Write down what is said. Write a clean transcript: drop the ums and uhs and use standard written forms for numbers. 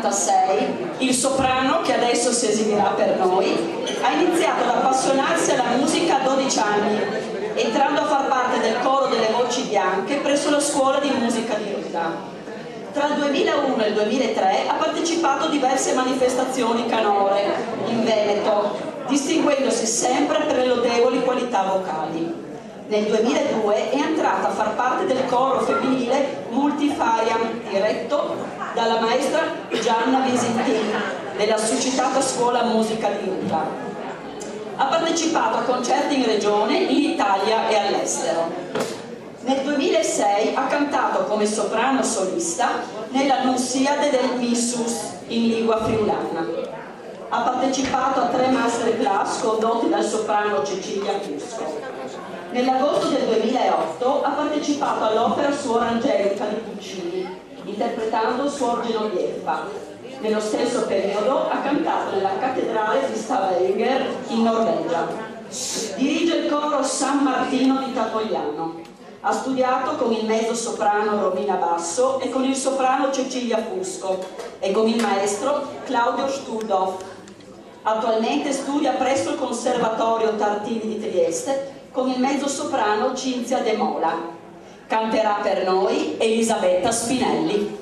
1986, il soprano, che adesso si esibirà per noi, ha iniziato ad appassionarsi alla musica a 12 anni, entrando a far parte del coro delle voci bianche presso la scuola di musica di Ruta. Tra il 2001 e il 2003 ha partecipato a diverse manifestazioni canore in Veneto, distinguendosi sempre per le lodevoli qualità vocali. Nel 2002 è entrata a far parte del coro femminile Multifariam, diretto dalla maestra Gianna Visentini, della succitata scuola musica di Ruta. Ha partecipato a concerti in regione, in Italia e all'estero. Nel 2006 ha cantato come soprano solista nella Nunziade del Missus in lingua friulana. Ha partecipato a 3 masterclass condotti dal soprano Cecilia Fusco. Nell'agosto del 2008 ha partecipato all'opera Suor Angelica di Puccini, interpretando Suor Genoviefa. Nello stesso periodo ha cantato nella cattedrale di Stavanger in Norvegia. Dirige il coro San Martino di Tapogliano. Ha studiato con il mezzo-soprano Romina Basso e con il soprano Cecilia Fusco e con il maestro Claudio Stuldoff. Attualmente studia presso il Conservatorio Tartini di Trieste con il mezzo-soprano Cinzia De Mola. Canterà per noi Elisabetta Spinelli.